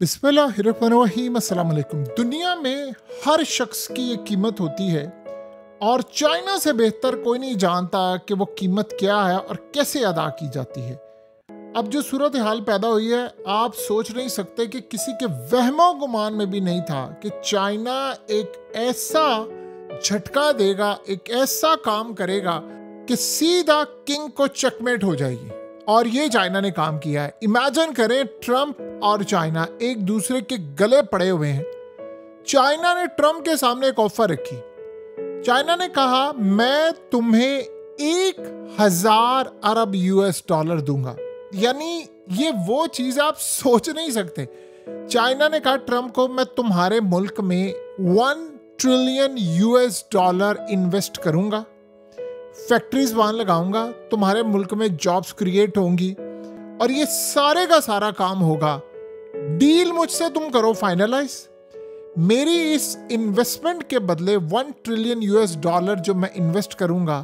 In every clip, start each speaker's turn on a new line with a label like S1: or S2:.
S1: बिस्मिल्लाहिर्रहमानिर्रहीम। अस्सलाम वालेकुम। दुनिया में हर शख्स की एक कीमत होती है और चाइना से बेहतर कोई नहीं जानता कि वो कीमत क्या है और कैसे अदा की जाती है। अब जो सूरत हाल पैदा हुई है, आप सोच नहीं सकते कि किसी के वहमो गुमान में भी नहीं था कि चाइना एक ऐसा झटका देगा, एक ऐसा काम करेगा कि सीधा किंग को चेकमेट हो जाएगी। और ये चाइना ने काम किया है। इमेजिन करें, ट्रंप और चाइना एक दूसरे के गले पड़े हुए हैं। चाइना ने ट्रंप के सामने एक ऑफर रखी। चाइना ने कहा, मैं तुम्हें 1000 अरब यूएस डॉलर दूंगा। यानी ये वो चीज आप सोच नहीं सकते। चाइना ने कहा ट्रंप को, मैं तुम्हारे मुल्क में 1 ट्रिलियन यूएस डॉलर इन्वेस्ट करूंगा, फैक्ट्रीज वहां लगाऊंगा, तुम्हारे मुल्क में जॉब्स क्रिएट होंगी और ये सारे का सारा काम होगा। डील मुझसे तुम करो फाइनलाइज। मेरी इस इन्वेस्टमेंट के बदले 1 ट्रिलियन यूएस डॉलर जो मैं इन्वेस्ट करूंगा,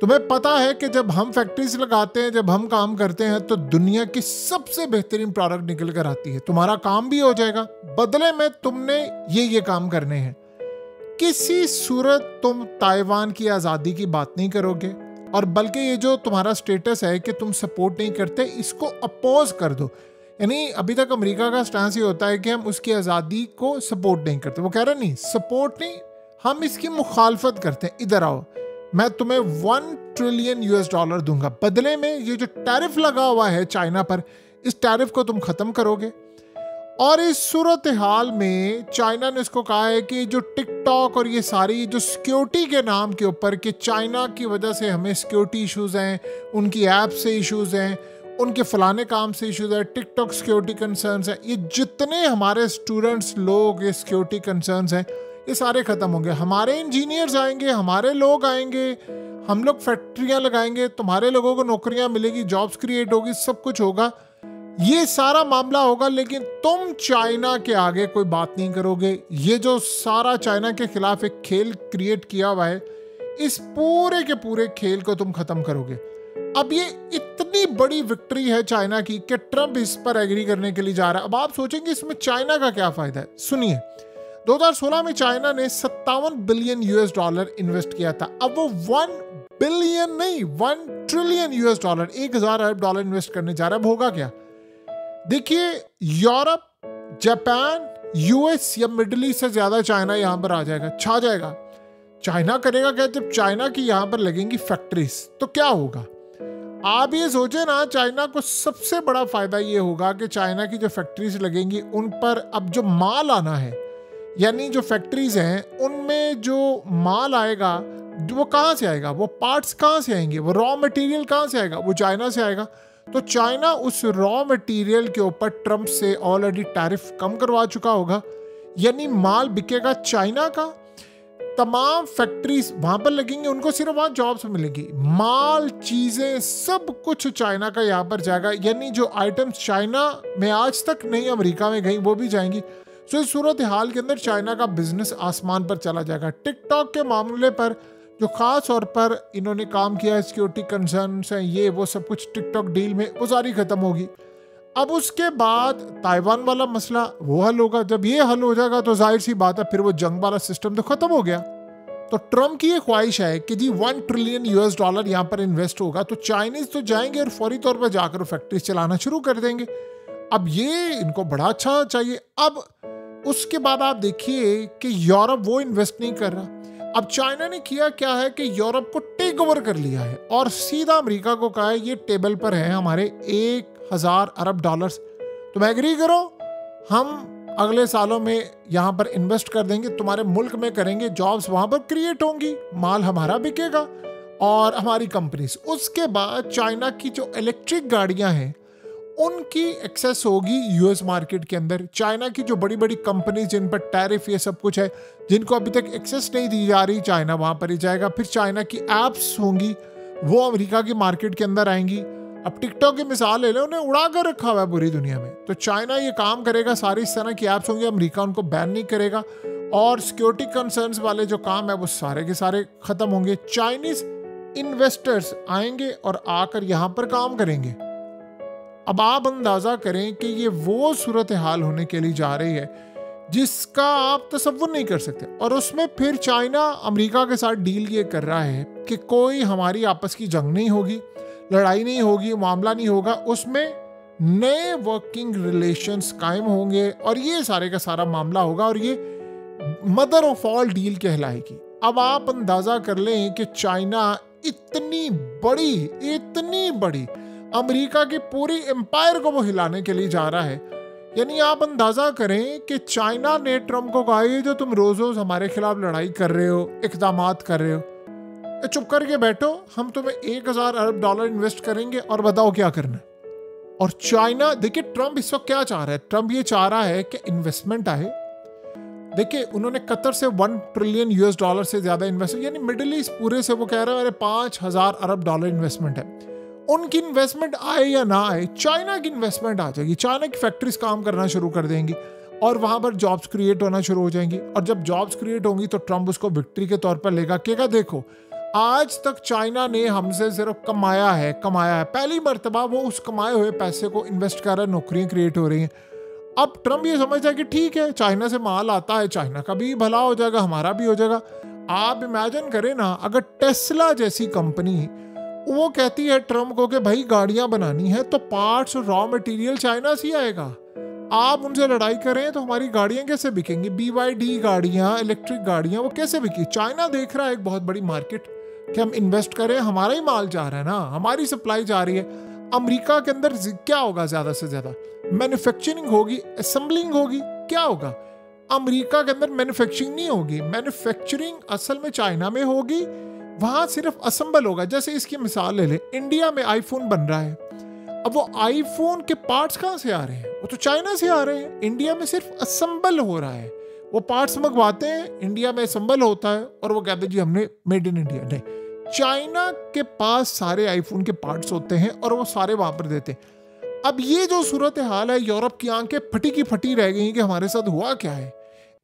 S1: तुम्हें पता है कि जब हम फैक्ट्रीज लगाते हैं, जब हम काम करते हैं तो दुनिया की सबसे बेहतरीन प्रोडक्ट निकल कर आती है। तुम्हारा काम भी हो जाएगा, बदले में तुमने ये काम करने हैं। किसी सूरत तुम ताइवान की आज़ादी की बात नहीं करोगे, और बल्कि ये जो तुम्हारा स्टेटस है कि तुम सपोर्ट नहीं करते, इसको अपोज कर दो। यानी अभी तक अमेरिका का स्टांस ये होता है कि हम उसकी आज़ादी को सपोर्ट नहीं करते। वो कह रहे नहीं, सपोर्ट नहीं, हम इसकी मुखालफत करते हैं। इधर आओ, मैं तुम्हें 1 ट्रिलियन यूएस डॉलर दूंगा, बदले में ये जो टैरिफ लगा हुआ है चाइना पर, इस टैरिफ को तुम खत्म करोगे। और इस सूरत हाल में चाइना ने इसको कहा है कि जो टिकटॉक और ये सारी जो सिक्योरिटी के नाम के ऊपर, कि चाइना की वजह से हमें सिक्योरिटी इश्यूज हैं, उनकी ऐप से इश्यूज हैं, उनके फलाने काम से इश्यूज है, टिकटॉक सिक्योरिटी कंसर्न्स हैं, ये जितने हमारे स्टूडेंट्स लोग ये सिक्योरिटी कंसर्न्स हैं, ये सारे खत्म होंगे। हमारे इंजीनियर्स आएंगे, हमारे लोग आएंगे, हम लोग फैक्ट्रियाँ लगाएंगे, तुम्हारे लोगों को नौकरियाँ मिलेगी, जॉब्स क्रिएट होगी, सब कुछ होगा, ये सारा मामला होगा। लेकिन तुम चाइना के आगे कोई बात नहीं करोगे। ये जो सारा चाइना के खिलाफ एक खेल क्रिएट किया हुआ है, इस पूरे के पूरे खेल को तुम खत्म करोगे। अब ये इतनी बड़ी विक्ट्री है चाइना की कि ट्रंप इस पर एग्री करने के लिए जा रहा है। अब आप सोचेंगे इसमें चाइना का क्या फायदा है। सुनिए, 2016 में चाइना ने 57 बिलियन यूएस डॉलर इन्वेस्ट किया था। अब वो 1 बिलियन नहीं, 1 ट्रिलियन यूएस डॉलर, 1000 अरब डॉलर इन्वेस्ट करने जा रहा है। अब होगा क्या? देखिए, यूरोप, जापान, यूएस या मिडिल ईस्ट से ज्यादा चाइना यहां पर आ जाएगा, छा जाएगा। चाइना करेगा क्या? जब चाइना की यहां पर लगेंगी फैक्ट्रीज तो क्या होगा? आप ये सोचे ना, चाइना को सबसे बड़ा फायदा ये होगा कि चाइना की जो फैक्ट्रीज लगेंगी उन पर अब जो माल आना है, यानी जो फैक्ट्रीज हैं उनमें जो माल आएगा, वो कहां से आएगा? वो पार्ट्स कहां से आएंगे? वो रॉ मटेरियल कहां से आएगा? वो चाइना से आएगा। तो चाइना उस रॉ मटेरियल के ऊपर ट्रंप से ऑलरेडी टैरिफ कम करवा चुका होगा, यानी माल बिकेगा चाइना का। तमाम फैक्ट्रीज वहां पर लगेंगी, उनको सिर्फ वहां जॉब्स मिलेंगी, माल, चीजें, सब कुछ चाइना का यहां पर जाएगा। यानी जो आइटम्स चाइना में आज तक नहीं अमेरिका में गई, वो भी जाएंगी। तो इस सूरत हाल के अंदर चाइना का बिजनेस आसमान पर चला जाएगा। टिकटॉक के मामले पर जो खास तौर पर इन्होंने काम किया है, सिक्योरिटी कंसर्न्स हैं, ये वो सब कुछ टिकटॉक डील में वो सारी खत्म होगी। अब उसके बाद ताइवान वाला मसला वो हल होगा। जब ये हल हो जाएगा तो जाहिर सी बात है, फिर वो जंग वाला सिस्टम तो खत्म हो गया। तो ट्रंप की ये ख्वाहिश है कि जी 1 ट्रिलियन यूएस डॉलर यहाँ पर इन्वेस्ट होगा, तो चाइनीज तो जाएंगे और फौरी तौर पर जाकर फैक्ट्री चलाना शुरू कर देंगे। अब ये इनको बड़ा अच्छा चाहिए। अब उसके बाद आप देखिए कि यूरोप वो इन्वेस्ट नहीं कर रहा। अब चाइना ने किया क्या है कि यूरोप को टेक ओवर कर लिया है और सीधा अमेरिका को कहा है, ये टेबल पर है हमारे 1000 अरब डॉलर्स, तुम एग्री करो, हम अगले सालों में यहाँ पर इन्वेस्ट कर देंगे, तुम्हारे मुल्क में करेंगे, जॉब्स वहाँ पर क्रिएट होंगी, माल हमारा बिकेगा और हमारी कंपनीज। उसके बाद चाइना की जो इलेक्ट्रिक गाड़ियाँ हैं उनकी एक्सेस होगी यूएस मार्केट के अंदर। चाइना की जो बड़ी बड़ी कंपनीज जिन पर टैरिफ ये सब कुछ है, जिनको अभी तक एक्सेस नहीं दी जा रही, चाइना वहां पर ही जाएगा। फिर चाइना की एप्स होंगी, वो अमेरिका की मार्केट के अंदर आएंगी। अब टिकटॉक की मिसाल ले लो, उन्हें उड़ा कर रखा हुआ है पूरी दुनिया में। तो चाइना ये काम करेगा, सारी इस तरह की एप्स होंगी, अमेरिका उनको बैन नहीं करेगा और सिक्योरिटी कंसर्न्स वाले जो काम है वो सारे के सारे खत्म होंगे। चाइनीज इन्वेस्टर्स आएंगे और आकर यहाँ पर काम करेंगे। अब आप अंदाजा करें कि ये वो सूरत हाल होने के लिए जा रही है जिसका आप तसव्वुर नहीं कर सकते। और उसमें फिर चाइना अमेरिका के साथ डील ये कर रहा है कि कोई हमारी आपस की जंग नहीं होगी, लड़ाई नहीं होगी, मामला नहीं होगा, उसमें नए वर्किंग रिलेशंस कायम होंगे और ये सारे का सारा मामला होगा और ये मदर ऑफ ऑल डील कहलाएगी। अब आप अंदाजा कर लें कि चाइना इतनी बड़ी अमेरिका की पूरी एम्पायर को वो हिलाने के लिए जा रहा है। यानी आप अंदाजा करें कि चाइना ने ट्रम्प को कहा, ये जो तुम रोज रोज हमारे खिलाफ लड़ाई कर रहे हो, इक़दामात कर रहे हो, चुप करके बैठो, हम तुम्हें 1000 अरब डॉलर इन्वेस्ट करेंगे और बताओ क्या करना है। और चाइना, देखिए ट्रम्प इस वक्त क्या चाह रहा है, ट्रम्प ये चाह रहा है कि इन्वेस्टमेंट आए। देखिए उन्होंने कतर से 1 ट्रिलियन यूएस डॉलर से ज्यादा इन्वेस्टमेंट, यानी मिडिल ईस्ट पूरे से वो कह रहे हैं 5000 अरब डॉलर इन्वेस्टमेंट है। उनकी इन्वेस्टमेंट आए या ना आए, चाइना की इन्वेस्टमेंट आ जाएगी, चाइना की फैक्ट्रीज काम करना शुरू कर देंगी और वहां पर जॉब्स क्रिएट होना शुरू हो जाएंगी। और जब जॉब्स क्रिएट होंगी तो ट्रम्प उसको विक्ट्री के तौर पर लेगा, कहेगा देखो आज तक चाइना ने हमसे सिर्फ कमाया है, पहली मर्तबा वो उस कमाए हुए पैसे को इन्वेस्ट कर रहा है, नौकरियां क्रिएट हो रही हैं। अब ट्रम्प ये समझता है कि ठीक है, चाइना से माल आता है, चाइना का भी भला हो जाएगा, हमारा भी हो जाएगा। आप इमेजिन करें ना, अगर टेस्ला जैसी कंपनी वो कहती है ट्रम्प को कि भाई गाड़ियां बनानी है तो पार्ट्स और रॉ मटेरियल चाइना से आएगा, आप उनसे लड़ाई करें तो हमारी गाड़ियां कैसे बिकेंगी, BYD गाड़ियां, इलेक्ट्रिक गाड़ियां, वो कैसे बिकी। चाइना देख रहा है एक बहुत बड़ी मार्केट कि हम इन्वेस्ट करें, हमारा ही माल जा रहा है ना, हमारी सप्लाई जा रही है। अमेरिका के अंदर क्या होगा, ज्यादा से ज्यादा मैन्युफैक्चरिंग होगी, असेंबलिंग होगी, क्या होगा। अमेरिका के अंदर मैन्युफैक्चरिंग नहीं होगी, मैन्युफैक्चरिंग असल में चाइना में होगी, वहां सिर्फ असेंबल होगा। जैसे इसकी मिसाल ले लें, इंडिया में आईफोन बन रहा है, अब वो आईफोन के पार्ट्स कहां से आ रहे हैं, वो तो चाइना से आ रहे हैं। इंडिया में सिर्फ असेंबल हो रहा है, वो पार्ट्स मंगवाते हैं, इंडिया में असेंबल होता है और वो कहते हैं जी हमने मेड इन इंडिया। नहीं, चाइना के पास सारे आईफोन के पार्ट्स होते हैं और वो सारे वहां पर देते हैं। अब ये जो सूरत हाल है, यूरोप की आंखें फटी की फटी रह गई कि हमारे साथ हुआ क्या है।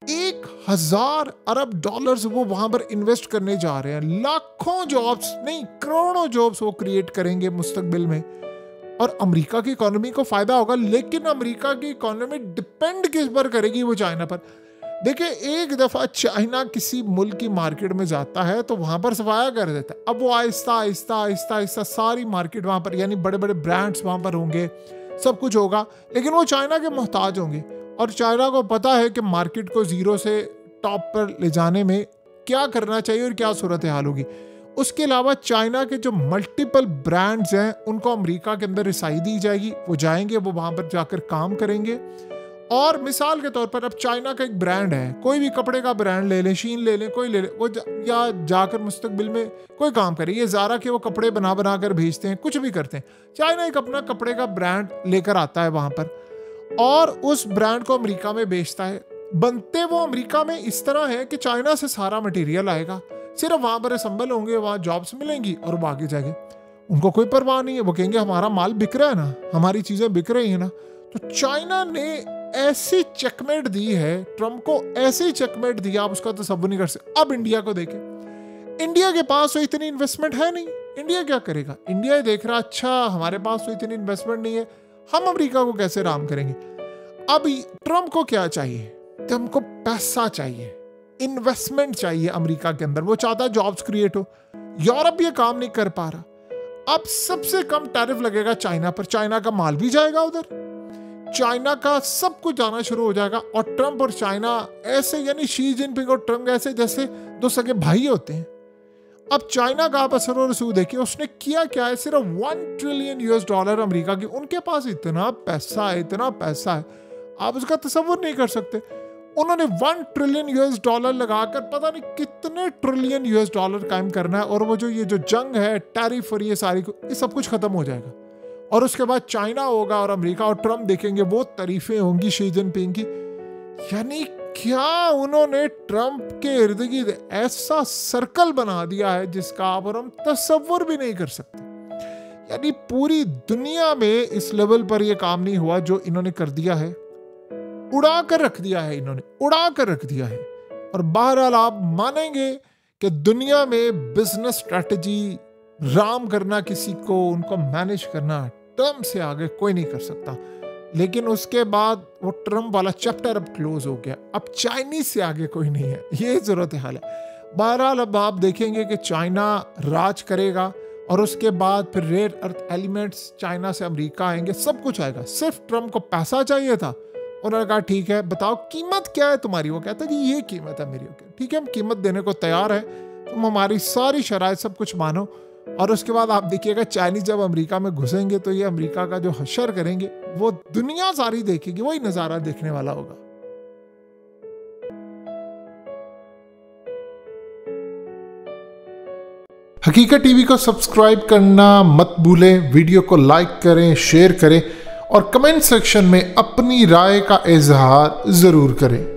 S1: 1000 अरब डॉलर्स वो वहां पर इन्वेस्ट करने जा रहे हैं, लाखों जॉब्स नहीं करोड़ों जॉब्स वो क्रिएट करेंगे मुस्तकबिल में और अमेरिका की इकोनॉमी को फायदा होगा। लेकिन अमेरिका की इकोनॉमी डिपेंड किस पर करेगी, वो चाइना पर। देखिए एक दफा चाइना किसी मुल्क की मार्केट में जाता है तो वहां पर सफाया कर देता है। अब वो आहिस्ता सारी मार्केट वहां पर, यानी बड़े बड़े ब्रांड्स वहां पर होंगे, सब कुछ होगा, लेकिन वो चाइना के मोहताज होंगे। और चाइना को पता है कि मार्केट को जीरो से टॉप पर ले जाने में क्या करना चाहिए और क्या सूरत हाल होगी। उसके अलावा चाइना के जो मल्टीपल ब्रांड्स हैं उनको अमेरिका के अंदर रिसाई दी जाएगी, वो जाएंगे, वो वहां पर जाकर काम करेंगे। और मिसाल के तौर पर अब चाइना का एक ब्रांड है, कोई भी कपड़े का ब्रांड ले लें, शीन ले लें, कोई ले लें, वो या जाकर मुस्तकबिल में कोई काम करे, ये ज़ारा के वो कपड़े बना कर भेजते हैं, कुछ भी करते हैं। चाइना एक अपना कपड़े का ब्रांड लेकर आता है वहां पर और उस ब्रांड को अमेरिका में बेचता है। बनते वो अमेरिका में इस तरह है कि चाइना से सारा मटेरियल आएगा, सिर्फ वहां पर असेंबल होंगे, वहां जॉब्स मिलेंगी और वो आगे जाएंगे। उनको कोई परवाह नहीं है, वो कहेंगे हमारा माल बिक रहा है ना, हमारी चीजें बिक रही है ना। तो चाइना ने ऐसी चेकमेट दी है, ट्रम्प को ऐसी चेकमेट दी, आप उसका तसव्वुर नहीं कर सकते। अब इंडिया को देखें, इंडिया के पास तो इतनी इन्वेस्टमेंट है नहीं, इंडिया क्या करेगा। इंडिया देख रहा अच्छा हमारे पास तो इतनी इन्वेस्टमेंट नहीं है, हम अमेरिका को कैसे राम करेंगे। अब ट्रम्प को क्या चाहिए, ट्रम्प को पैसा चाहिए, इन्वेस्टमेंट चाहिए अमेरिका के अंदर, वो चाहता है जॉब्स क्रिएट हो। यूरोप ये काम नहीं कर पा रहा। अब सबसे कम टैरिफ लगेगा चाइना पर, चाइना का माल भी जाएगा उधर, चाइना का सब कुछ जाना शुरू हो जाएगा। और ट्रम्प और चाइना ऐसे, यानी शी जिनपिंग और ट्रम्प ऐसे जैसे दो सगे भाई होते हैं। अब चाइना का आप असर और रसूख देखिए, उसने किया क्या है, सिर्फ 1 ट्रिलियन यूएस डॉलर अमेरिका की, उनके पास इतना पैसा है आप उसका तसव्वुर नहीं कर सकते। उन्होंने 1 ट्रिलियन यूएस डॉलर लगाकर पता नहीं कितने ट्रिलियन यूएस डॉलर कायम करना है। और वो जो ये जो जंग है, टैरिफ और ये सारी, ये सब कुछ खत्म हो जाएगा और उसके बाद चाइना होगा और अमेरिका और ट्रम्प देखेंगे, वो तारीफें होंगी शी जिनपिंग की। यानी क्या उन्होंने ट्रम्प के इर्द गिर्द ऐसा सर्कल बना दिया है जिसका आप और हम तसव्वुर भी नहीं कर सकते। यानी पूरी दुनिया में इस लेवल पर यह काम नहीं हुआ जो इन्होंने कर दिया है, उड़ा कर रख दिया है इन्होंने, उड़ा कर रख दिया है। और बहरहाल आप मानेंगे कि दुनिया में बिजनेस स्ट्रेटजी राम करना, किसी को उनको मैनेज करना ट्रम्प से आगे कोई नहीं कर सकता। लेकिन उसके बाद वो ट्रम्प वाला चैप्टर अब क्लोज हो गया, अब चाइनीज से आगे कोई नहीं है, ये सूरत हाल है। बहरहाल अब आप देखेंगे कि चाइना राज करेगा और उसके बाद फिर रेयर अर्थ एलिमेंट्स चाइना से अमेरिका आएंगे, सब कुछ आएगा। सिर्फ ट्रम्प को पैसा चाहिए था, उन्होंने कहा ठीक है बताओ कीमत क्या है तुम्हारी, वो कहता जी ये कीमत है मेरी, ठीक है हम कीमत देने को तैयार है, तुम हमारी सारी शराइत सब कुछ मानो। और उसके बाद आप देखिएगा चाइनीज जब अमेरिका में घुसेंगे तो ये अमेरिका का जो हशर करेंगे वो दुनिया सारी देखेगी, वही नज़ारा देखने वाला होगा। हकीकत टीवी को सब्सक्राइब करना मत भूलें, वीडियो को लाइक करें, शेयर करें और कमेंट सेक्शन में अपनी राय का इजहार ज़रूर करें।